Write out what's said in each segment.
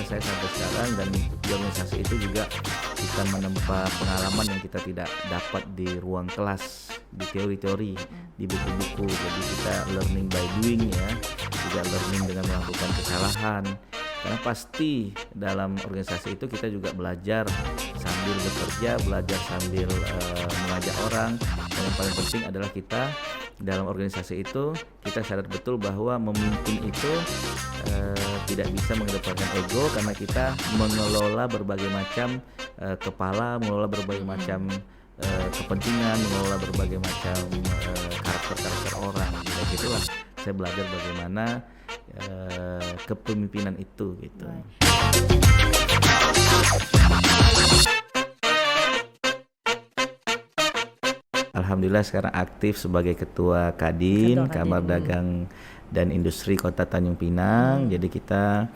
saya sampai sekarang, dan di organisasi itu juga kita menempa pengalaman yang kita tidak dapat di ruang kelas, di teori-teori, di buku-buku. Jadi kita learning by doing ya, tidak learning dengan melakukan kesalahan. Karena pasti dalam organisasi itu kita juga belajar sambil bekerja, belajar sambil mengajak orang, dan yang paling penting adalah kita dalam organisasi itu kita sadar betul bahwa memimpin itu tidak bisa mengedepankan ego, karena kita mengelola berbagai macam kepala, mengelola berbagai macam kepentingan, mengelola berbagai macam karakter-karakter orang. Dan itulah saya belajar bagaimana kepemimpinan itu gitu. Alhamdulillah sekarang aktif sebagai Ketua Kadin, Kamar Dagang dan Industri Kota Tanjung Pinang. Jadi kita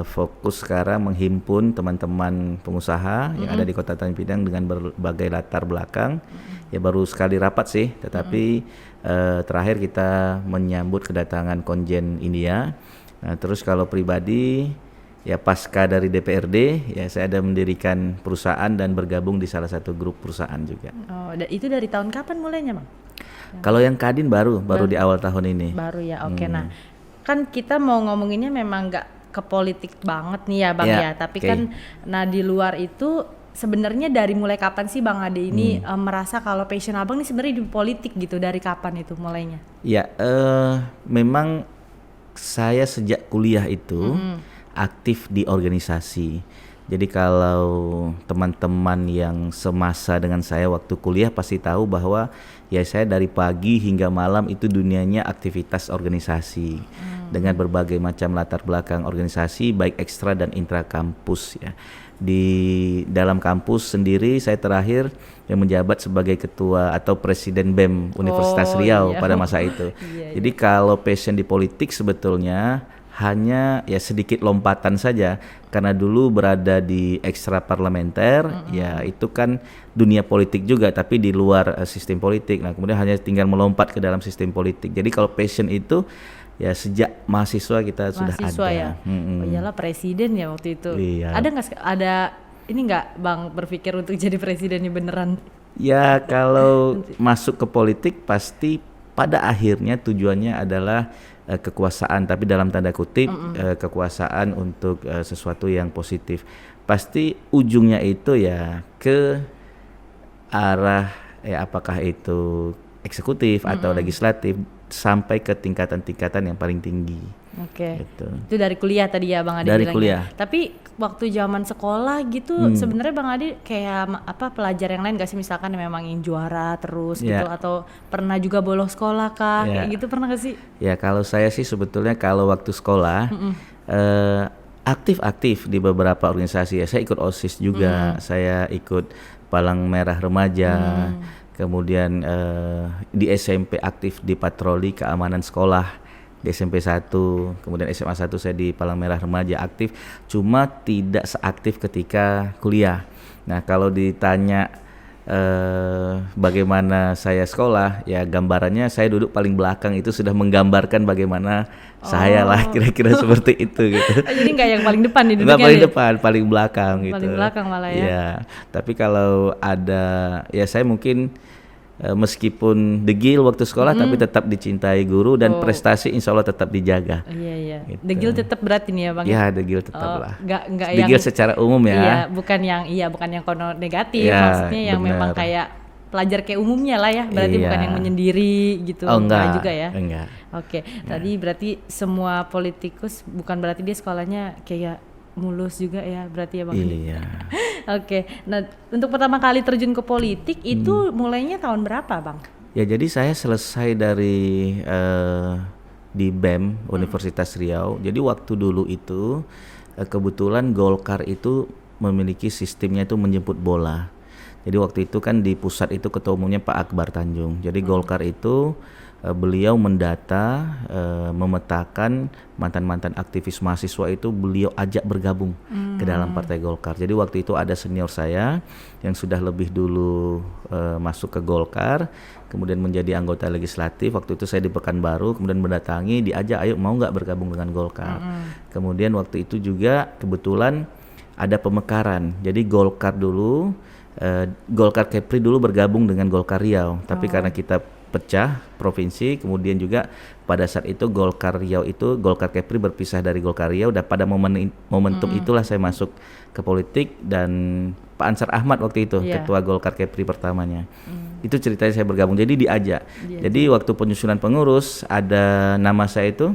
fokus sekarang menghimpun teman-teman pengusaha yang ada di Kota Tanjung Pinang dengan berbagai latar belakang. Ya baru sekali rapat sih, tetapi terakhir kita menyambut kedatangan konjen India. Nah, terus kalau pribadi ya pasca dari DPRD ya saya ada mendirikan perusahaan dan bergabung di salah satu grup perusahaan juga. Oh, itu dari tahun kapan mulainya, Bang? Kalau yang Kadin baru di awal tahun ini. Baru ya, oke. Nah, kan kita mau ngomonginnya memang nggak ke politik banget nih ya, Bang ya. Tapi kan, nah di luar itu sebenarnya dari mulai kapan sih Bang Ade ini merasa kalau passion Abang ini sebenarnya di politik gitu? Dari kapan itu mulainya? Ya, memang saya sejak kuliah itu aktif di organisasi. Jadi kalau teman-teman yang semasa dengan saya waktu kuliah pasti tahu bahwa ya saya dari pagi hingga malam itu dunianya aktivitas organisasi dengan berbagai macam latar belakang organisasi baik ekstra dan intra kampus ya. Di dalam kampus sendiri saya terakhir yang menjabat sebagai ketua atau presiden BEM Universitas Riau pada masa itu. Jadi kalau passion di politik sebetulnya hanya ya sedikit lompatan saja, karena dulu berada di ekstra parlementer ya itu kan dunia politik juga tapi di luar sistem politik. Nah kemudian hanya tinggal melompat ke dalam sistem politik. Jadi kalau passion itu ya sejak mahasiswa kita sudah ada. Ya? Oh iyalah presiden ya waktu itu. Iya. Ada ini nggak Bang berpikir untuk jadi presidennya beneran? Ya kalau masuk ke politik pasti pada akhirnya tujuannya adalah kekuasaan, tapi dalam tanda kutip kekuasaan untuk sesuatu yang positif. Pasti ujungnya itu ya ke arah ya apakah itu eksekutif atau legislatif sampai ke tingkatan-tingkatan yang paling tinggi. Oke. Gitu. Itu dari kuliah tadi ya Bang Ade dari bilangnya. Kuliah. Tapi waktu zaman sekolah gitu sebenarnya Bang Ade kayak apa pelajar yang lain gak sih, misalkan memang yang juara terus gitu atau pernah juga bolos sekolah kah? Kayak gitu pernah gak sih? Ya kalau saya sih sebetulnya kalau waktu sekolah aktif-aktif di beberapa organisasi ya. Saya ikut OSIS juga, saya ikut Palang Merah Remaja. Kemudian di SMP aktif di patroli keamanan sekolah di SMP 1, kemudian SMA 1 saya di Palang Merah Remaja aktif, cuma tidak seaktif ketika kuliah. Nah kalau ditanya bagaimana saya sekolah, ya gambarannya saya duduk paling belakang itu sudah menggambarkan bagaimana saya lah kira-kira seperti itu gitu. Jadi nggak yang paling depan nih duduknya? Nggak paling depan, paling belakang gitu. Paling belakang malah ya. Ya, tapi kalau ada ya saya mungkin meskipun degil waktu sekolah tapi tetap dicintai guru dan prestasi insya Allah tetap dijaga. Iya. Gitu. Degil tetap berarti nih ya Bang? Ya degil tetap lah. Nggak degil yang, secara umum ya. Bukan yang kono negatif, maksudnya yang bener. Memang kayak pelajar kayak umumnya lah ya, berarti bukan yang menyendiri gitu. Enggak juga ya. Enggak. Oke. Tadi berarti semua politikus bukan berarti dia sekolahnya kayak mulus juga ya berarti ya Bang. Iya. Oke. Nah, untuk pertama kali terjun ke politik itu mulainya tahun berapa, Bang? Ya, jadi saya selesai dari di BEM Universitas Riau. Jadi waktu dulu itu kebetulan Golkar itu memiliki sistemnya itu menjemput bola. Jadi waktu itu kan di pusat itu ketua umumnya Pak Akbar Tanjung. Jadi Golkar itu beliau mendata, memetakan mantan-mantan aktivis mahasiswa itu beliau ajak bergabung ke dalam Partai Golkar. Jadi waktu itu ada senior saya yang sudah lebih dulu masuk ke Golkar, kemudian menjadi anggota legislatif. Waktu itu saya di Pekanbaru, kemudian mendatangi, diajak, ayo mau nggak bergabung dengan Golkar. Kemudian waktu itu juga kebetulan ada pemekaran. Jadi Golkar dulu, Golkar Kepri dulu bergabung dengan Golkar Riau. Tapi karena kita pecah provinsi, kemudian juga pada saat itu Golkar Riau itu, Golkar Kepri berpisah dari Golkar Riau, dan pada momentum itulah saya masuk ke politik, dan Pak Ansar Ahmad waktu itu ketua Golkar Kepri pertamanya. Itu ceritanya saya bergabung, jadi diajak. Jadi waktu penyusunan pengurus ada nama saya itu,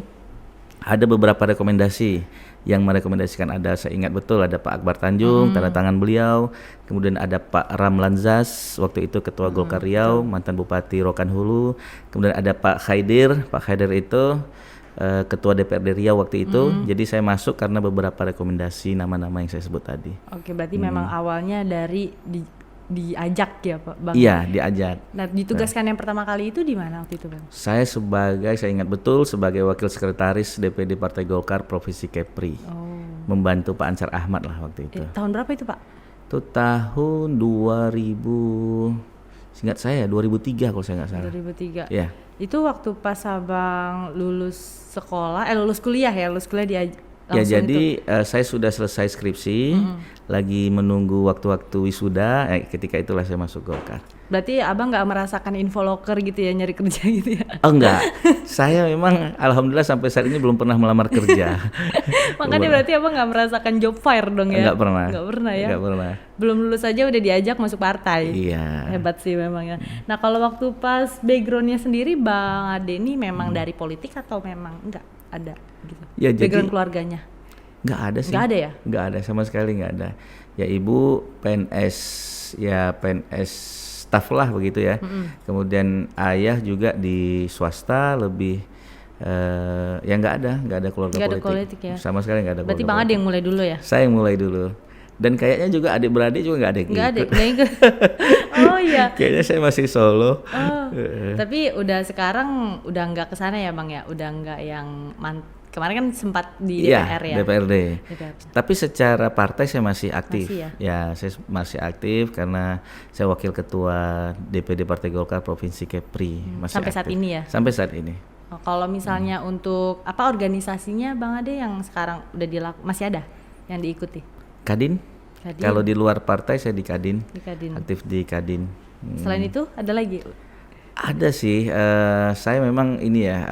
ada beberapa rekomendasi yang merekomendasikan, ada, saya ingat betul, ada Pak Akbar Tanjung, tanda tangan beliau, kemudian ada Pak Ramlan Zaz, waktu itu ketua Golkar Riau, mantan Bupati Rokan Hulu, kemudian ada Pak Khaidir itu ketua DPRD Riau waktu itu. Jadi saya masuk karena beberapa rekomendasi nama-nama yang saya sebut tadi. Oke, berarti memang awalnya dari diajak ya Pak Bang? Iya, diajak. Nah, ditugaskan yang pertama kali itu di mana waktu itu Bang? Saya ingat betul sebagai wakil sekretaris DPD Partai Golkar Provinsi Kepri. Membantu Pak Ansar Ahmad lah waktu itu. Tahun berapa itu Pak? Itu tahun 2000, seingat saya 2003 kalau saya nggak salah. 2003. Ya. Itu waktu pas Abang lulus sekolah, lulus kuliah di Ya, jadi saya sudah selesai skripsi, lagi menunggu waktu-waktu wisuda, ketika itulah saya masuk Golkar. Berarti Abang nggak merasakan infoloker gitu ya, nyari kerja gitu ya? Oh enggak, saya memang alhamdulillah sampai saat ini belum pernah melamar kerja. Makanya berarti Abang nggak merasakan job fair dong ya? Enggak pernah. Nggak pernah ya? Enggak pernah. Belum lulus aja udah diajak masuk partai. Iya. Hebat sih memang ya. Nah kalau waktu pas backgroundnya sendiri Bang Ade ini memang dari politik atau memang enggak ada gitu? Ya, background keluarganya? Nggak ada sih. Nggak ada ya? Nggak ada, sama sekali nggak ada. Ya ibu PNS, ya PNS staff lah begitu ya. Kemudian ayah juga di swasta, lebih ya nggak ada keluarga nggak politik. Ada politik ya? Sama sekali nggak ada. Berarti Bang Ade yang mulai dulu ya? Saya yang mulai dulu. Dan kayaknya juga adik-beradik juga nggak ada yang ikut. Nggak ikut. Oh iya. Kayaknya saya masih solo. Tapi udah sekarang udah nggak kesana ya Bang ya? Udah nggak yang kemarin kan sempat di DPR ya? DPRD. Tapi secara partai saya masih aktif. Masih ya, saya masih aktif karena saya wakil ketua DPD Partai Golkar Provinsi Kepri. Masih sampai aktif. Saat ini ya? Sampai saat ini. Kalau misalnya untuk apa organisasinya Bang Ade yang sekarang udah masih ada yang diikuti? Kadin. Kalau di luar partai saya di Kadin. Aktif di Kadin. Selain itu ada lagi? Ada sih. Saya memang ini ya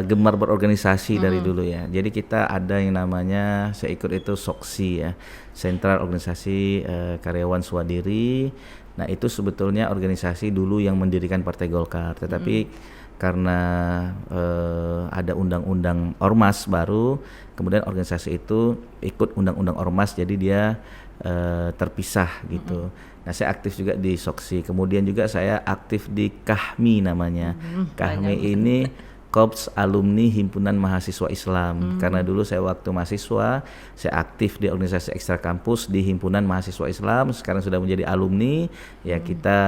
gemar berorganisasi dari dulu ya. Jadi kita ada yang namanya, saya ikut itu SOKSI ya, Sentral Organisasi Karyawan Swadiri. Nah itu sebetulnya organisasi dulu yang mendirikan Partai Golkar. Tetapi karena ada undang-undang ormas baru, kemudian organisasi itu ikut undang-undang ormas, jadi dia terpisah gitu. Nah saya aktif juga di SOKSI, kemudian juga saya aktif di KAHMI namanya. KAHMI ini Korps Alumni Himpunan Mahasiswa Islam. Karena dulu saya waktu mahasiswa, saya aktif di organisasi ekstra kampus di Himpunan Mahasiswa Islam. Sekarang sudah menjadi alumni, ya kita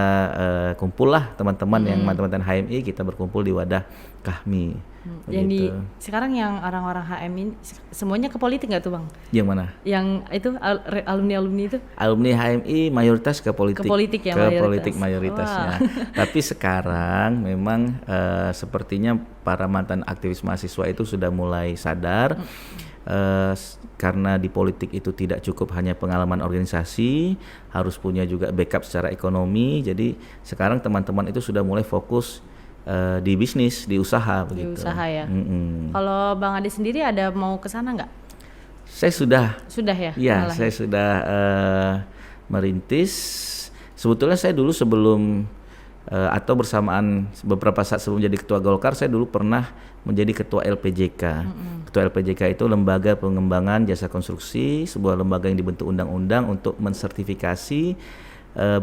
kumpul lah teman-teman yang mantan-mantan HMI, kita berkumpul di wadah KAHMI. Yang sekarang yang orang-orang HMI semuanya ke politik nggak tuh Bang? Yang mana? Yang itu alumni itu? Alumni HMI mayoritas ke politik. Ke politik ya, politik mayoritasnya. Tapi sekarang memang sepertinya para mantan aktivis mahasiswa itu sudah mulai sadar karena di politik itu tidak cukup hanya pengalaman organisasi, harus punya juga backup secara ekonomi. Jadi sekarang teman-teman itu sudah mulai fokus di bisnis, di usaha begitu. Di usaha ya. Kalau Bang Ade sendiri ada mau ke sana nggak? Saya sudah. Sudah ya? Ya, saya sudah merintis. Sebetulnya saya dulu sebelum atau bersamaan beberapa saat sebelum jadi ketua Golkar, saya dulu pernah menjadi ketua LPJK. Ketua LPJK itu Lembaga Pengembangan Jasa Konstruksi, sebuah lembaga yang dibentuk undang-undang untuk mensertifikasi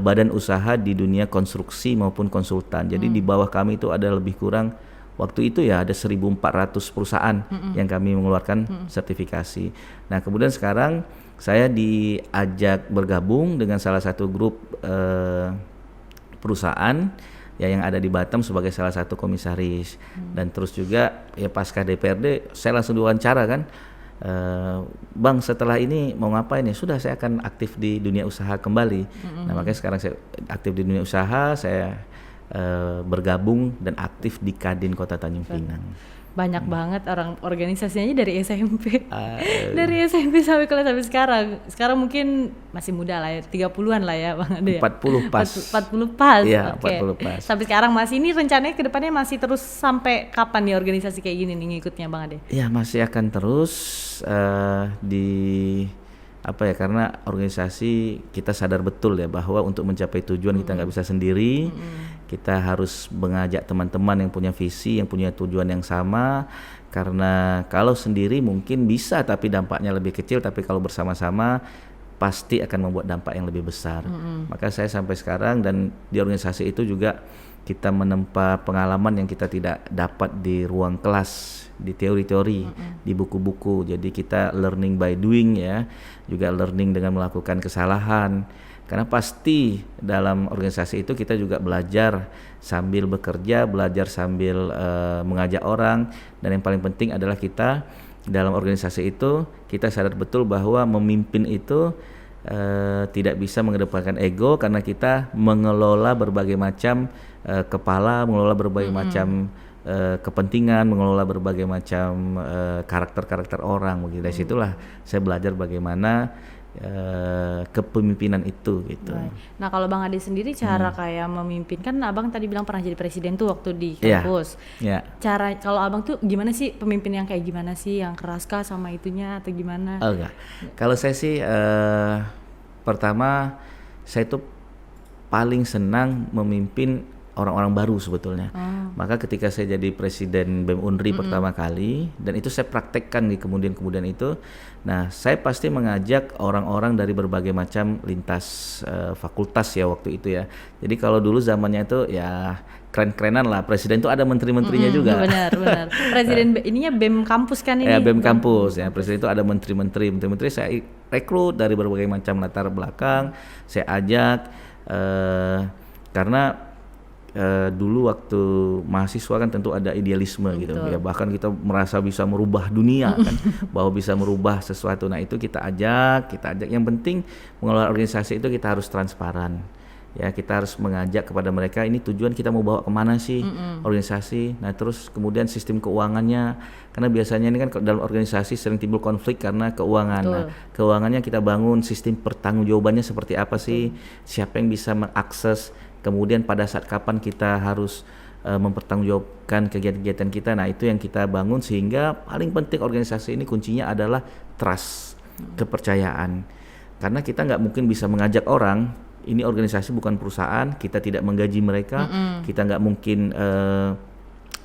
badan usaha di dunia konstruksi maupun konsultan. Jadi di bawah kami itu ada lebih kurang waktu itu ya ada 1.400 perusahaan yang kami mengeluarkan sertifikasi. Nah kemudian sekarang saya diajak bergabung dengan salah satu grup perusahaan ya yang ada di Batam sebagai salah satu komisaris. Dan terus juga ya pasca DPRD saya langsung diwawancara kan. Bang setelah ini mau ngapain ya? Sudah, saya akan aktif di dunia usaha kembali. Nah makanya sekarang saya aktif di dunia usaha, saya bergabung dan aktif di Kadin Kota Tanjung Pinang. Banyak banget orang organisasinya dari SMP. Dari SMP sampai kelas sampai sekarang. Sekarang mungkin masih muda lah ya, 30-an lah ya Bang Ade. 40 pas. 40 pas. Iya, Okay. 40 pas. Sampai sekarang masih, ini rencananya ke depannya masih terus sampai kapan nih organisasi kayak gini nih ngikutnya Bang Ade? Ya masih akan terus karena organisasi kita sadar betul ya bahwa untuk mencapai tujuan kita nggak bisa sendiri. Kita harus mengajak teman-teman yang punya visi, yang punya tujuan yang sama. Karena kalau sendiri mungkin bisa tapi dampaknya lebih kecil, tapi kalau bersama-sama pasti akan membuat dampak yang lebih besar. Maka saya sampai sekarang dan di organisasi itu juga kita menempa pengalaman yang kita tidak dapat di ruang kelas, di teori-teori, di buku-buku. Jadi kita learning by doing ya, juga learning dengan melakukan kesalahan. Karena pasti dalam organisasi itu kita juga belajar sambil bekerja, belajar sambil mengajak orang, dan yang paling penting adalah kita dalam organisasi itu kita sadar betul bahwa memimpin itu tidak bisa mengedepankan ego, karena kita mengelola berbagai macam kepala, mengelola berbagai macam kepentingan, mengelola berbagai macam karakter-karakter orang. Begitu. Dari situlah saya belajar bagaimana kepemimpinan itu gitu. Nah kalau Bang Ade sendiri cara kayak memimpin, kan Abang tadi bilang pernah jadi presiden tuh waktu di kampus. Cara kalau Abang tuh gimana sih pemimpin yang kayak gimana sih, yang keras kah sama itunya atau gimana? Oh enggak. Kalau saya sih pertama saya tuh paling senang memimpin orang-orang baru sebetulnya. Maka ketika saya jadi presiden BEM Unri pertama kali, dan itu saya praktekkan di kemudian itu, nah saya pasti mengajak orang-orang dari berbagai macam lintas fakultas ya waktu itu ya. Jadi kalau dulu zamannya itu ya keren-kerenan lah, presiden itu ada menteri-menterinya juga. Benar. Presiden ininya BEM kampus kan ini? Ya BEM kampus ya, presiden itu ada menteri-menteri saya rekrut dari berbagai macam latar belakang, saya ajak karena dulu waktu mahasiswa kan tentu ada idealisme gitu ya, bahkan kita merasa bisa merubah dunia kan, bahwa bisa merubah sesuatu. Nah itu kita ajak, yang penting mengelola organisasi itu kita harus transparan ya, kita harus mengajak kepada mereka ini tujuan kita mau bawa kemana sih organisasi. Nah terus kemudian sistem keuangannya, karena biasanya ini kan dalam organisasi sering timbul konflik karena keuangan. Nah keuangannya kita bangun, sistem pertanggungjawabannya seperti apa sih, siapa yang bisa mengakses, kemudian pada saat kapan kita harus mempertanggungjawabkan kegiatan-kegiatan kita. Nah itu yang kita bangun, sehingga paling penting organisasi ini kuncinya adalah trust, kepercayaan. Karena kita nggak mungkin bisa mengajak orang, ini organisasi bukan perusahaan, kita tidak menggaji mereka, kita nggak mungkin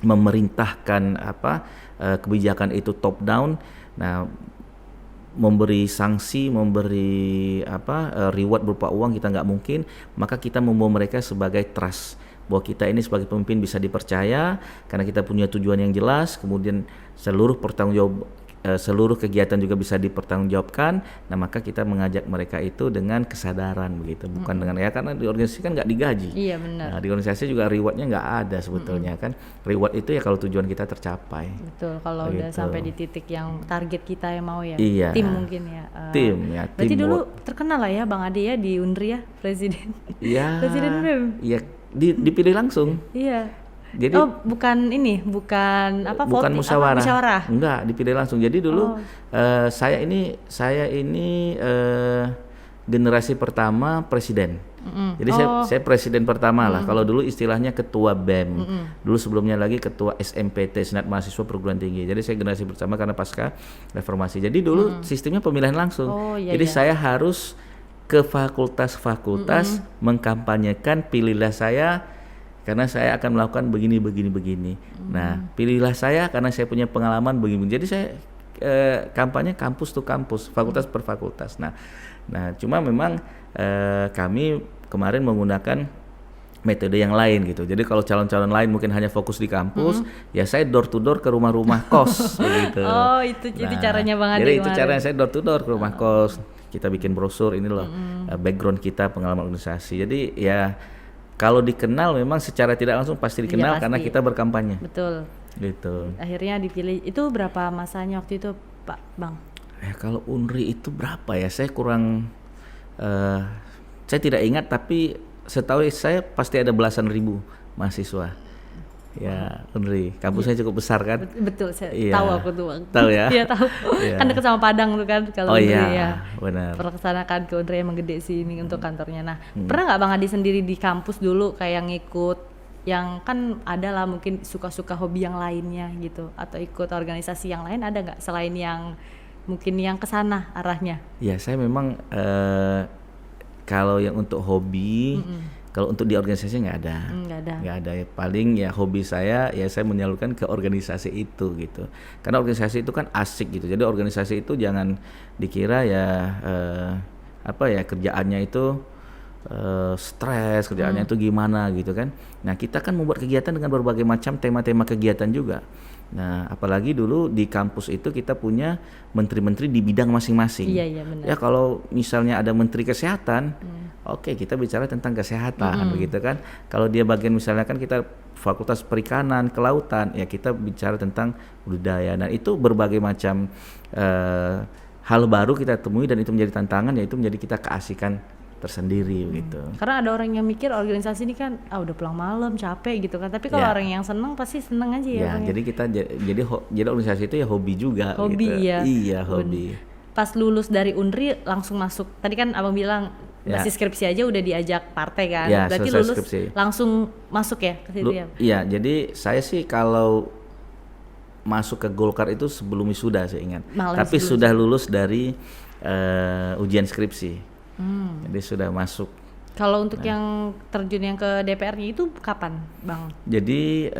memerintahkan kebijakan itu top down. Nah memberi sanksi, memberi reward berupa uang kita nggak mungkin. Maka kita membawa mereka sebagai trust, bahwa kita ini sebagai pemimpin bisa dipercaya karena kita punya tujuan yang jelas, kemudian seluruh kegiatan juga bisa dipertanggungjawabkan. Nah maka kita mengajak mereka itu dengan kesadaran begitu, bukan dengan karena di organisasi kan nggak digaji. Iya benar. Nah, di organisasi juga rewardnya nggak ada sebetulnya kan. Reward itu ya kalau tujuan kita tercapai. Betul, kalau udah sampai di titik yang target kita yang mau ya. Iya. Tim mungkin ya. Berarti tim dulu terkenal lah ya Bang Ade ya di Unri ya, presiden. Iya. Presiden BEM. Iya, dipilih langsung. Iya. Jadi bukan bukan musyawarah. Musyawarah. Enggak, dipilih langsung. Jadi dulu saya ini generasi pertama presiden. Jadi saya presiden pertama lah. Kalau dulu istilahnya ketua BEM. Dulu sebelumnya lagi ketua SMPT, Senat Mahasiswa Perguruan Tinggi. Jadi saya generasi pertama karena pasca reformasi. Jadi dulu sistemnya pemilihan langsung. Jadi saya harus ke fakultas-fakultas mengkampanyekan pilihlah saya karena saya akan melakukan begini. Nah, pilihlah saya karena saya punya pengalaman begini. Jadi saya kampanye kampus to kampus, fakultas per fakultas. Nah, cuma memang kami kemarin menggunakan metode yang lain gitu. Jadi kalau calon-calon lain mungkin hanya fokus di kampus, ya saya door to door ke rumah-rumah kos begitu. Oh, itu caranya Bang Ade. Jadi itu caranya saya door to door ke rumah kos. Kita bikin brosur, ini loh background kita, pengalaman organisasi. Jadi ya kalau dikenal memang secara tidak langsung pasti dikenal, pasti. Karena kita berkampanye. Betul. Gitu. Akhirnya dipilih. Itu berapa masanya waktu itu Pak Bang? Kalau Unri itu berapa ya? Saya kurang, eh, saya tidak ingat, tapi setahu saya pasti ada belasan ribu mahasiswa. Ya, Unri, kampusnya cukup besar kan? Betul, saya Iya. tahu aku tuh Bang. Tahu ya? Iya tahu. Iya. Kan dekat sama Padang tuh kan kalau Oh Unri iya, ya. benar. Pernah kesana kan ke Unri, emang gede sih ini untuk kantornya. Nah, pernah nggak Bang Adi sendiri di kampus dulu kayak ngikut yang kan ada lah mungkin suka-suka hobi yang lainnya gitu, atau ikut organisasi yang lain, ada nggak selain yang mungkin yang kesana arahnya? Ya, saya memang kalau yang untuk hobi, kalau untuk di organisasi nggak ada. Nggak ada. Nggak ada ya. Paling ya hobi saya ya saya menyalurkan ke organisasi itu gitu. Karena organisasi itu kan asik gitu. Jadi organisasi itu jangan dikira ya kerjaannya itu stres, kerjaannya itu gimana gitu kan. Nah, kita kan membuat kegiatan dengan berbagai macam tema-tema kegiatan juga. Nah, apalagi dulu di kampus itu kita punya menteri-menteri di bidang masing-masing. Iya benar. Ya kalau misalnya ada menteri kesehatan, oke, kita bicara tentang kesehatan begitu kan. Kalau dia bagian misalnya kan kita fakultas perikanan, kelautan, ya kita bicara tentang budidaya. Nah, itu berbagai macam hal baru kita temui dan itu menjadi tantangan, yaitu menjadi kita keasikan tersendiri gitu. Karena ada orang yang mikir organisasi ini kan udah pulang malam capek gitu kan, tapi kalau Ya. orang yang seneng pasti seneng aja ya. Ya, Bang, jadi kita jadi organisasi itu ya hobi juga hobi gitu. ya. Iya, hobi. Pas lulus dari Unri langsung masuk. Tadi kan Abang bilang Ya. masih skripsi aja udah diajak partai kan. Ya, Berarti selesai lulus skripsi. langsung masuk ya ke situ ya. Iya, jadi saya sih kalau masuk ke Golkar itu sebelum wisuda saya ingat. Malah Tapi sebelum sudah lulus dari ujian skripsi. Jadi sudah masuk. Kalau untuk yang terjun yang ke DPR-nya itu kapan, Bang? Jadi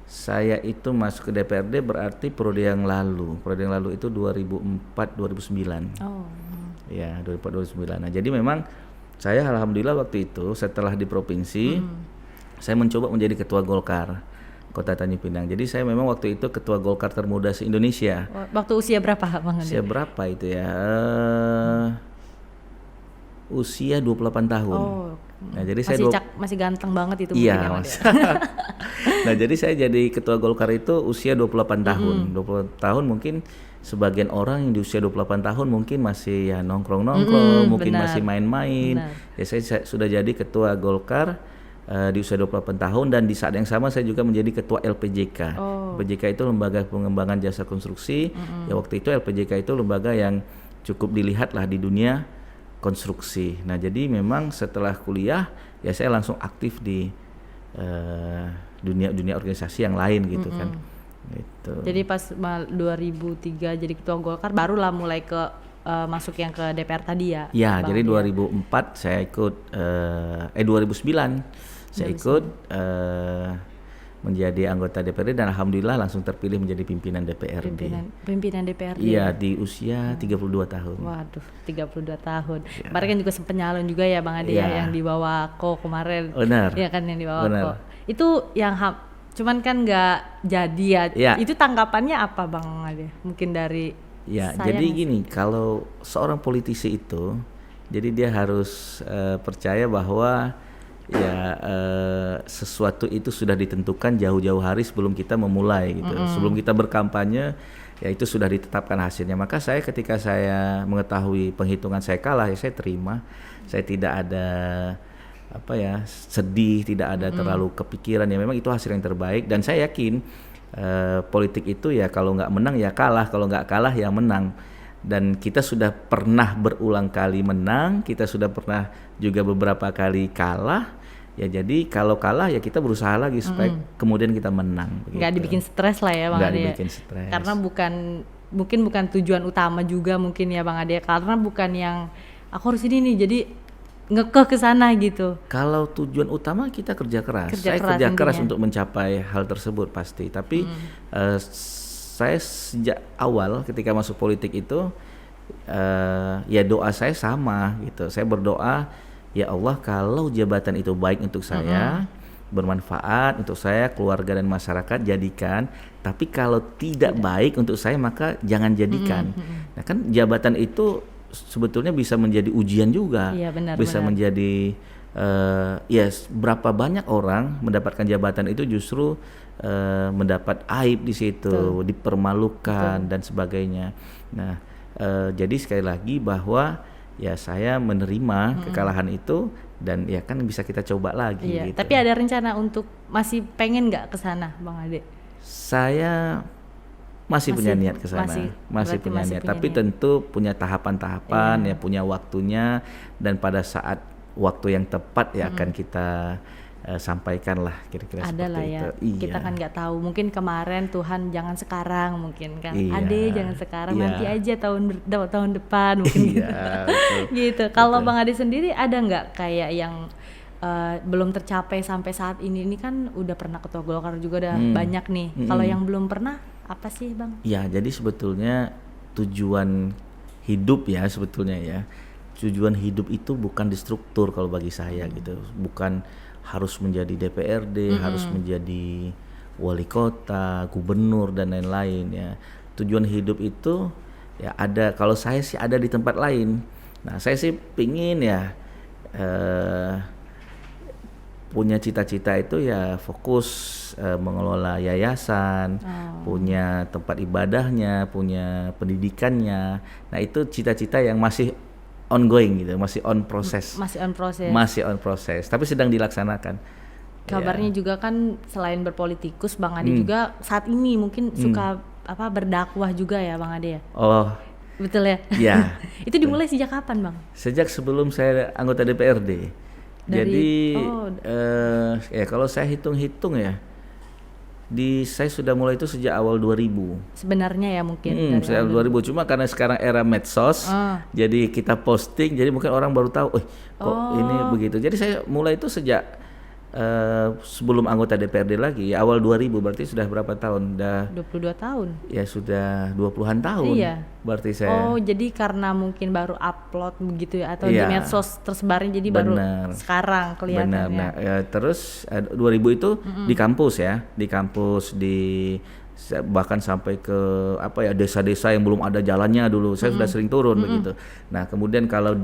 saya itu masuk ke DPRD berarti periode yang lalu. Periode yang lalu itu 2004-2009. Oh. Ya, 2004-2009. Nah, jadi memang saya alhamdulillah waktu itu setelah di provinsi, saya mencoba menjadi ketua Golkar Kota Tanjung Pinang. Jadi saya memang waktu itu ketua Golkar termuda se-Indonesia. Waktu usia berapa, Bang? Usia berapa itu ya? Usia 28 tahun. Oh. Nah, jadi masih ganteng banget itu iya, mungkin ya, Mas. Nah, jadi saya jadi ketua Golkar itu usia 28 tahun. 20 tahun mungkin sebagian orang yang di usia 28 tahun mungkin masih ya nongkrong-nongkrong, mungkin benar. masih main-main. Benar. Ya saya sudah jadi ketua Golkar di usia 28 tahun, dan di saat yang sama saya juga menjadi ketua LPJK. Oh. LPJK itu Lembaga Pengembangan Jasa Konstruksi. Ya waktu itu LPJK itu lembaga yang cukup dilihat lah di dunia konstruksi. Nah, jadi memang setelah kuliah ya saya langsung aktif di dunia organisasi yang lain gitu kan. Gitu. Jadi pas 2003 jadi ketua Golkar barulah mulai ke masuk yang ke DPR tadi ya. Ya, Bang, jadi ya. 2004 saya ikut 2009 saya ikut menjadi anggota DPRD dan alhamdulillah langsung terpilih menjadi pimpinan DPRD. Pimpinan DPRD. Iya, di usia 32 tahun. Waduh, 32 tahun. Kemarin kan juga sempat nyalon juga ya Bang Ade ya, yang dibawa Ko kemarin. Benar. Iya kan yang dibawa Benar. Ko. Itu yang cuman kan nggak jadi ya. Ya. Itu tanggapannya apa Bang Ade? Mungkin dari Ya, saya jadi gini, kalau seorang politisi itu, jadi dia harus percaya bahwa ya sesuatu itu sudah ditentukan jauh-jauh hari sebelum kita memulai gitu. Sebelum kita berkampanye, ya itu sudah ditetapkan hasilnya. Maka saya ketika saya mengetahui penghitungan saya kalah, ya saya terima. Saya tidak ada sedih, tidak ada terlalu kepikiran, ya memang itu hasil yang terbaik. Dan saya yakin politik itu ya kalau nggak menang ya kalah, kalau nggak kalah ya menang. Dan kita sudah pernah berulang kali menang, kita sudah pernah juga beberapa kali kalah. Ya jadi kalau kalah ya kita berusaha lagi supaya kemudian kita menang. nggak dibikin stres lah ya Bang Nggak Ade. dibikin stres. Karena mungkin bukan tujuan utama juga mungkin ya Bang Ade. Karena bukan yang aku harus ini nih, jadi ngekeh ke sana gitu. Kalau tujuan utama kita kerja keras. Saya keras kerja keras intinya. untuk mencapai hal tersebut pasti. Tapi saya sejak awal ketika masuk politik itu ya doa saya sama gitu. Saya berdoa, ya Allah kalau jabatan itu baik untuk saya, bermanfaat untuk saya, keluarga dan masyarakat, jadikan. Tapi kalau tidak baik untuk saya maka jangan jadikan. Nah kan jabatan itu sebetulnya bisa menjadi ujian juga, Iya, benar, bisa benar. menjadi berapa banyak orang mendapatkan jabatan itu justru mendapat aib di situ, dipermalukan dan sebagainya. Nah, jadi sekali lagi bahwa ya saya menerima kekalahan itu dan ya kan bisa kita coba lagi. Iya, gitu. Tapi ada rencana untuk masih pengen nggak ke sana, Bang Ade? Saya masih punya niat ke sana, masih punya niat. Tapi tentu punya tahapan-tahapan, ya punya waktunya, dan pada saat waktu yang tepat ya akan kita sampaikan lah kira-kira seperti lah ya. itu. Iya. Kita kan nggak tahu, mungkin kemarin Tuhan jangan sekarang mungkin kan. Iya. Ade jangan sekarang, nanti aja tahun depan mungkin gitu. Gitu. Kalau Bang Ade sendiri ada nggak kayak yang belum tercapai sampai saat ini? Ini kan udah pernah ketua Golkar juga udah banyak nih. Kalau yang belum pernah apa sih, Bang? Ya, jadi sebetulnya tujuan hidup ya sebetulnya ya. Tujuan hidup itu bukan di struktur kalau bagi saya gitu. Bukan harus menjadi DPRD, harus menjadi wali kota, gubernur dan lain-lain ya. Tujuan hidup itu ya ada, kalau saya sih ada di tempat lain. Nah, saya sih pingin ya punya cita-cita itu ya fokus mengelola yayasan, punya tempat ibadahnya, punya pendidikannya. Nah, itu cita-cita yang masih ongoing gitu, masih on proses. Masih on proses, tapi sedang dilaksanakan. Kabarnya juga kan selain berpolitikus, Bang Ade juga saat ini mungkin suka berdakwah juga ya, Bang Ade ya? Oh. Betul ya? Iya. Itu dimulai sejak kapan, Bang? Sejak sebelum saya anggota DPRD. Jadi ya kalau saya hitung-hitung ya, saya sudah mulai itu sejak awal 2000. Sebenarnya ya mungkin sejak 2000, cuma karena sekarang era medsos, jadi kita posting, jadi mungkin orang baru tahu, kok ini begitu. Jadi saya mulai itu sejak sebelum anggota DPRD lagi, ya awal 2000, berarti sudah berapa tahun? Udah 22 tahun. Ya sudah 20-an tahun. Iya. Berarti saya. Oh, jadi karena mungkin baru upload begitu ya, atau di medsos tersebarnya jadi baru sekarang kelihatan. Benar. Nah, ya, terus 2000 itu di kampus ya, bahkan sampai ke desa-desa yang belum ada jalannya dulu. Saya sudah sering turun begitu. Nah, kemudian kalau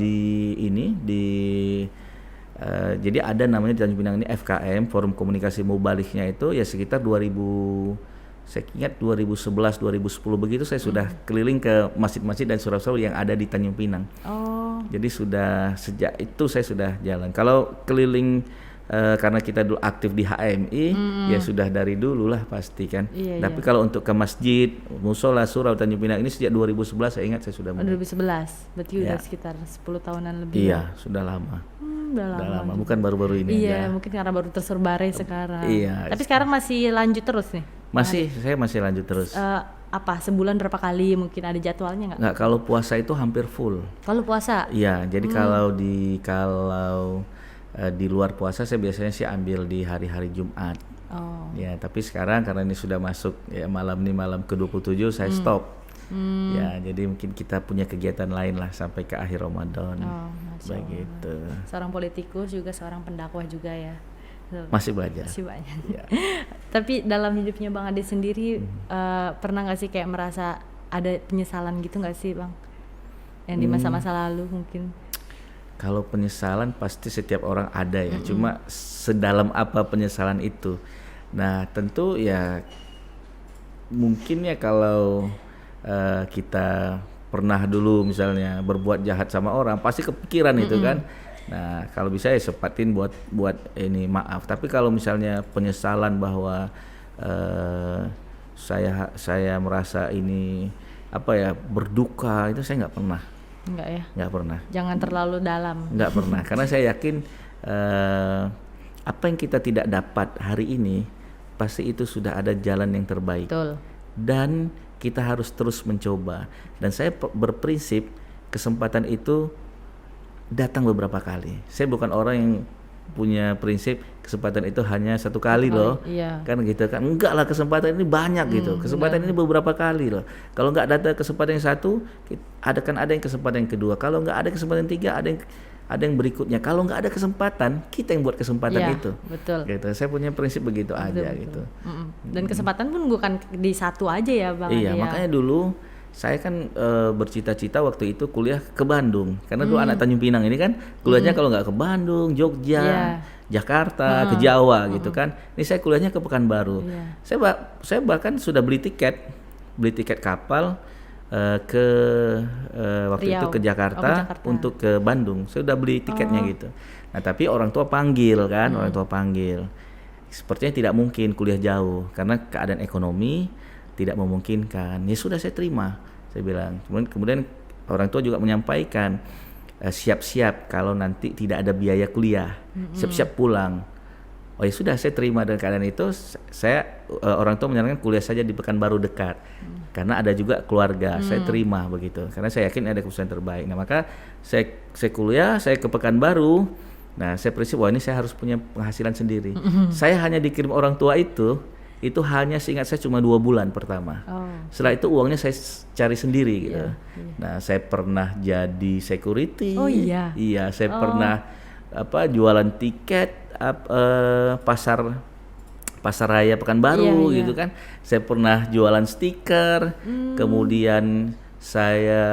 jadi ada namanya di Tanjung Pinang ini FKM, Forum Komunikasi Mubaliknya itu ya sekitar 2000, saya ingat 2011, 2010 begitu saya sudah keliling ke masjid-masjid dan surau-surau yang ada di Tanjung Pinang. Jadi sudah sejak itu saya sudah jalan. Kalau keliling karena kita dulu aktif di HMI, ya sudah dari dulu lah pasti kan. Tapi kalau untuk ke masjid, musola, surau Tanjung Pinang ini sejak 2011 saya ingat saya sudah mulai. 2011, berarti udah sekitar 10 tahunan lebih. Iya, sudah lama. Udah lama, bukan baru-baru ini. Iya, mungkin karena baru tersebar sekarang. Iya. Tapi sekarang masih lanjut terus nih? Saya masih lanjut terus. Sebulan berapa kali mungkin ada jadwalnya nggak? Nggak, kalau puasa itu hampir full. Kalau puasa? Iya, jadi kalau di luar puasa saya biasanya sih ambil di hari-hari Jumat. Ya, tapi sekarang karena ini sudah masuk ya malam ke-27 saya stop. Ya, jadi mungkin kita punya kegiatan lain lah sampai ke akhir Ramadan. Begitu. Seorang politikus juga seorang pendakwah juga ya. Masih belajar. Masih banyak. Ya. Tapi dalam hidupnya Bang Ade sendiri pernah nggak sih kayak merasa ada penyesalan gitu nggak sih, Bang? Yang di masa-masa lalu mungkin? Kalau penyesalan pasti setiap orang ada ya. Cuma sedalam apa penyesalan itu. Nah, tentu ya mungkin ya kalau kita pernah dulu misalnya berbuat jahat sama orang, pasti kepikiran itu kan. Nah, kalau bisa ya sepatin buat ini maaf. Tapi kalau misalnya penyesalan bahwa saya merasa ini berduka, itu saya nggak pernah. Nggak pernah. Jangan terlalu dalam. Nggak pernah, karena saya yakin apa yang kita tidak dapat hari ini pasti itu sudah ada jalan yang terbaik. Betul. Dan kita harus terus mencoba. Dan saya berprinsip kesempatan itu datang beberapa kali. Saya bukan orang yang punya prinsip kesempatan itu hanya satu kali loh. Iya. Kan gitu kan. Enggak lah, kesempatan ini banyak gitu. Kesempatan ini beberapa kali loh. Kalau nggak ada kesempatan yang satu, ada yang kesempatan yang kedua. Kalau nggak ada kesempatan yang tiga, ada yang berikutnya. Kalau nggak ada kesempatan, kita yang buat kesempatan itu. Betul. Gitu. Saya punya prinsip begitu aja gitu. Dan kesempatan pun bukan di satu aja ya, Bang. Iya, makanya dulu saya kan bercita-cita waktu itu kuliah ke Bandung karena dulu anak Tanjung Pinang ini kan kuliahnya kalau nggak ke Bandung, Jogja, Jakarta, ke Jawa gitu kan. Ini saya kuliahnya ke Pekanbaru. Saya bahkan sudah beli tiket kapal ke waktu itu Riau. ke Jakarta, Jakarta. untuk ke Bandung. Saya udah beli tiketnya gitu. Nah tapi orang tua panggil kan, orang tua panggil. Sepertinya tidak mungkin kuliah jauh karena keadaan ekonomi tidak memungkinkan. Ya sudah saya terima, saya bilang. Kemudian orang tua juga menyampaikan siap-siap kalau nanti tidak ada biaya kuliah, siap-siap pulang. Oh ya sudah, saya terima dengan keadaan itu. Orang tua menyarankan kuliah saja di Pekanbaru dekat, karena ada juga keluarga. Saya terima begitu, karena saya yakin ada keputusan terbaik. Nah maka saya kuliah, saya ke Pekanbaru. Nah saya prinsip wah ini saya harus punya penghasilan sendiri. Saya hanya dikirim orang tua itu hanya seingat saya cuma 2 bulan pertama. Setelah itu uangnya saya cari sendiri gitu. Nah saya pernah jadi security. Iya, saya pernah jualan tiket pasar raya Pekanbaru gitu kan. Saya pernah jualan stiker. Kemudian saya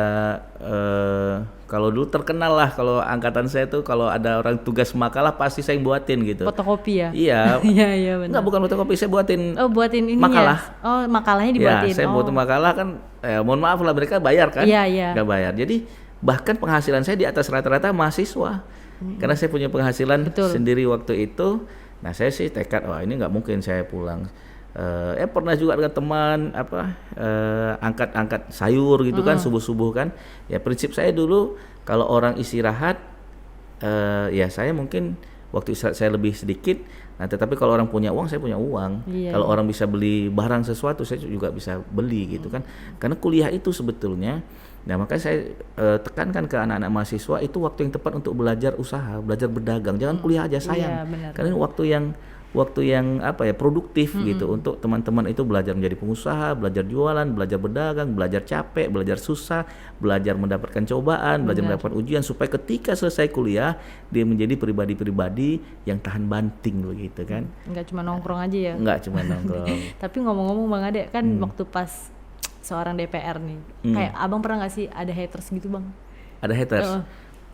kalau dulu terkenal lah, kalau angkatan saya tuh kalau ada orang tugas makalah pasti saya yang buatin gitu. Fotokopi ya? Iya. Iya benar. Enggak, bukan fotokopi, saya buatin. Oh, buatin ini makalah. Ya. Oh, makalahnya dibuatin. Ya, saya buat makalah kan mohon maaf lah mereka bayar kan? Iya. Enggak bayar. Jadi bahkan penghasilan saya di atas rata-rata mahasiswa. Karena saya punya penghasilan sendiri waktu itu. Nah, saya sih tekad wah ini enggak mungkin saya pulang. Pernah juga dengan teman angkat sayur gitu kan subuh-subuh kan. Ya prinsip saya dulu kalau orang istirahat ya saya mungkin waktu istirahat saya lebih sedikit. Nah tetapi kalau orang punya uang saya punya uang. Kalau orang bisa beli barang sesuatu saya juga bisa beli gitu kan. Karena kuliah itu sebetulnya, nah makanya saya tekankan ke anak-anak mahasiswa itu waktu yang tepat untuk belajar usaha, belajar berdagang. Jangan kuliah aja sayang. Karena ini waktu yang produktif gitu untuk teman-teman itu belajar menjadi pengusaha, belajar jualan, belajar berdagang, belajar capek, belajar susah, belajar mendapatkan cobaan, belajar mendapatkan ujian supaya ketika selesai kuliah dia menjadi pribadi-pribadi yang tahan banting begitu kan. Enggak cuma nongkrong aja ya. Enggak cuma nongkrong. Tapi ngomong-ngomong Bang Ade kan waktu pas seorang DPR nih, kayak Abang pernah nggak sih ada haters gitu Bang? Ada haters?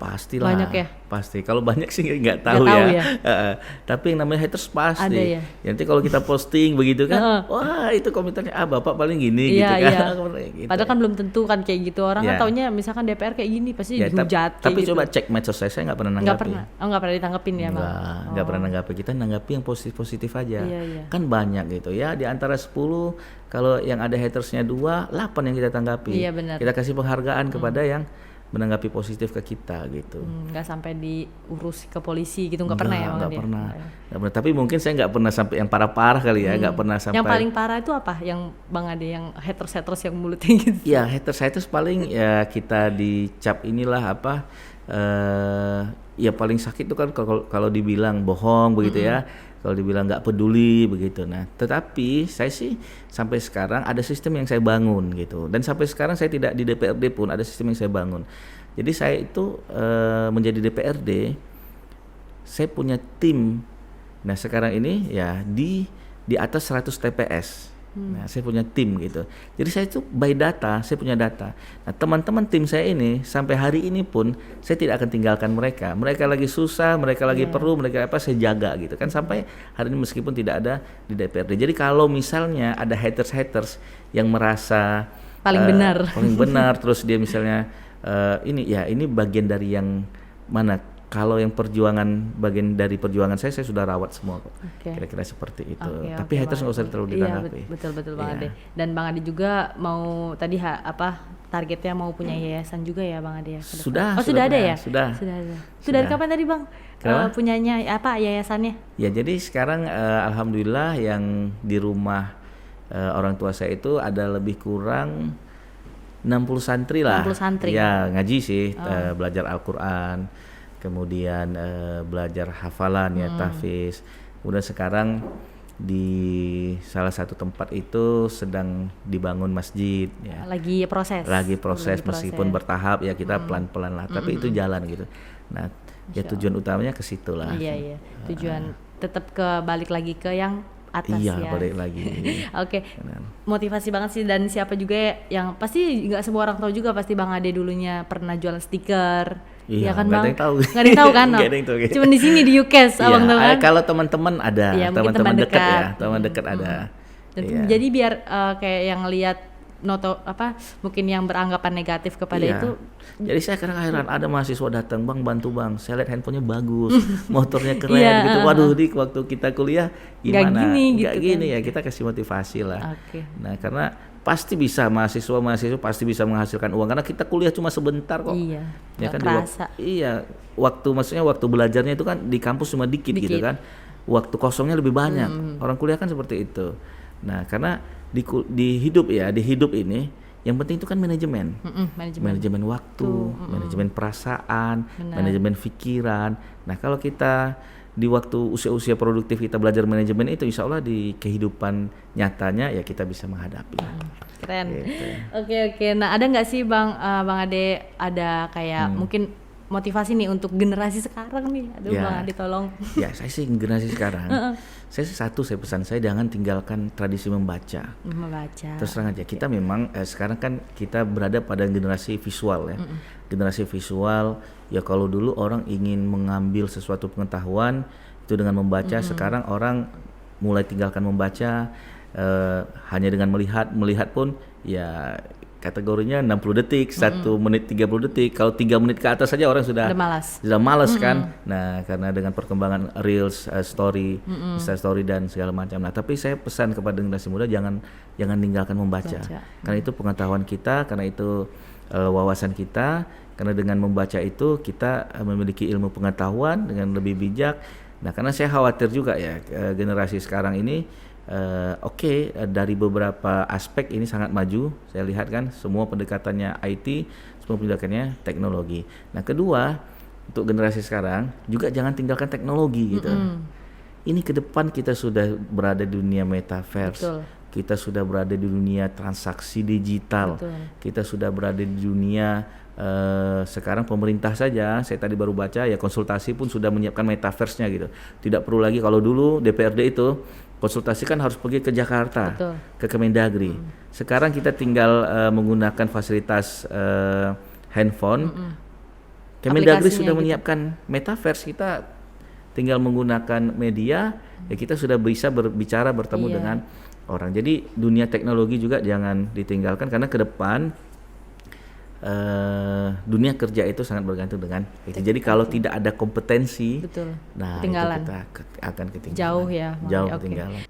Pastilah. Banyak ya? Pasti. Kalau banyak sih nggak tahu ya. Tapi yang namanya haters pasti. Ada ya? Nanti kalau kita posting begitu kan, wah itu komentarnya bapak paling gini gitu kan. Gitu. Padahal kan belum tentu kan kayak gitu. Orang kan taunya misalkan DPR kayak gini pasti dihujat. Tapi gitu. coba cek medsos saya nggak pernah nanggapi. Nggak pernah ditanggepin ya Bang? Nggak pernah nanggapi. Kita nanggapi yang positif aja. Kan banyak gitu ya. Di antara 10 kalau yang ada hatersnya 2, 8 yang kita tanggapi. Iya benar. Kita kasih penghargaan kepada yang menanggapi positif ke kita gitu. Nggak sampai diurus ke polisi gitu, nggak pernah ya Bang? Nggak pernah. Tapi mungkin saya nggak pernah sampai yang parah-parah kali ya, nggak pernah sampai. Yang paling parah itu apa? Yang Bang Ade yang haters yang mulutnya gitu? Ya haters paling ya kita dicap inilah ya paling sakit itu kan kalau dibilang bohong begitu ya. Kalau dibilang nggak peduli begitu. Nah, tetapi saya sih sampai sekarang ada sistem yang saya bangun gitu. Dan sampai sekarang saya tidak di DPRD pun ada sistem yang saya bangun. Jadi saya itu menjadi DPRD, saya punya tim. Nah sekarang ini ya di atas 100 TPS. Nah, saya punya tim gitu. Jadi saya itu by data, saya punya data. Nah, teman-teman tim saya ini sampai hari ini pun saya tidak akan tinggalkan mereka. Mereka lagi susah, mereka lagi perlu, mereka saya jaga gitu kan sampai hari ini meskipun tidak ada di DPRD. Jadi kalau misalnya ada haters yang merasa paling benar terus dia misalnya ini bagian dari yang mana? Kalau yang bagian dari perjuangan saya sudah rawat semua kok. Kira-kira seperti itu. Tapi haters nggak usah terlalu ditanggapi. Iya, betul Bang Ade. Dan Bang Ade juga mau tadi targetnya mau punya yayasan juga ya Bang Ade ya? Sudah ada ya? Sudah. Dari kapan tadi Bang? Punyanya yayasannya? Ya jadi sekarang alhamdulillah yang di rumah orang tua saya itu ada lebih kurang 60 santri lah. 60 santri. Ya ngaji sih, belajar Al-Quran. Kemudian belajar hafalan ya tahfiz. Kemudian sekarang di salah satu tempat itu sedang dibangun masjid ya. Lagi proses meskipun bertahap ya kita pelan-pelan lah tapi itu jalan gitu. Nah ya tujuan utamanya ke situ lah. Iya tujuan tetap balik lagi ke yang atas iya, ya. balik lagi. Oke, motivasi banget sih, dan siapa juga yang pasti nggak semua orang tahu juga, pasti Bang Ade dulunya pernah jualan stiker. Iya, Ya kan nggak Bang? ada yang tahu. Nggak ada yang tahu kan? Nggak ada yang tahu. Cuman di sini di UKES Abang tahu kan? Kalau teman-teman ada, Iya, mungkin teman-teman teman dekat ya, dekat. teman dekat ada. Dan Iya. jadi biar kayak yang lihat mungkin yang beranggapan negatif kepada Iya. itu. Jadi saya kadang heran, ada mahasiswa datang, Bang bantu Bang, saya lihat handphonenya bagus, motornya keren Iya, gitu. Waduh, di waktu kita kuliah Nggak gimana? gini Nggak gitu gini kan. ya, kita kasih motivasi lah. Oke. Nah, karena pasti bisa mahasiswa pasti bisa menghasilkan uang karena kita kuliah cuma sebentar kok. Iya. Ya Nggak kan kerasa. maksudnya waktu belajarnya itu kan di kampus cuma dikit gitu Dikit. kan. Waktu kosongnya lebih banyak. Orang kuliah kan seperti itu. Nah, karena di hidup ini yang penting itu kan manajemen. Manajemen waktu, manajemen perasaan, Benar. manajemen pikiran. Nah, kalau kita di waktu usia-usia produktif kita belajar manajemen itu, insya Allah di kehidupan nyatanya ya kita bisa menghadapi. Keren. Gitu. Oke. Nah, ada nggak sih Bang Ade ada kayak mungkin motivasi nih untuk generasi sekarang nih? Aduh Ya. Bang Ade tolong. Ya, saya sih generasi sekarang. saya pesan saya jangan tinggalkan tradisi membaca. Membaca. Terus terang aja, kita memang sekarang kan kita berada pada generasi visual ya. Generasi visual ya, kalau dulu orang ingin mengambil sesuatu pengetahuan itu dengan membaca, sekarang orang mulai tinggalkan membaca, hanya dengan melihat pun ya kategorinya 60 detik, 1 menit 30 detik. Kalau 3 menit ke atas saja orang sudah malas. kan. Nah, karena dengan perkembangan reels, story, Insta story dan segala macam. Nah, tapi saya pesan kepada generasi muda jangan tinggalkan membaca. Karena itu pengetahuan kita, karena itu wawasan kita, karena dengan membaca itu kita memiliki ilmu pengetahuan dengan lebih bijak. Nah, karena saya khawatir juga ya generasi sekarang ini dari beberapa aspek ini sangat maju. Saya lihat kan semua pendekatannya IT, semua pendekatannya teknologi. Nah, kedua, untuk generasi sekarang juga jangan tinggalkan teknologi gitu. Ini ke depan kita sudah berada di dunia metaverse. Betul. Kita sudah berada di dunia transaksi digital. Betul. Kita sudah berada di dunia sekarang pemerintah saja, saya tadi baru baca ya, konsultasi pun sudah menyiapkan metaverse-nya gitu. Tidak perlu lagi, kalau dulu DPRD itu konsultasi kan harus pergi ke Jakarta, Betul. ke Kemendagri. Sekarang kita tinggal menggunakan fasilitas handphone. Kemendagri Aplikasinya sudah gitu. menyiapkan metaverse, kita tinggal menggunakan media, ya kita sudah bisa berbicara, bertemu Iya. dengan orang. Jadi dunia teknologi juga jangan ditinggalkan, karena ke depan dunia kerja itu sangat bergantung dengan itu. Jadi kalau tidak ada kompetensi, Betul. nah Ketinggalan. itu kita akan ketinggalan. Jauh ya, Jauh Oke. ketinggalan.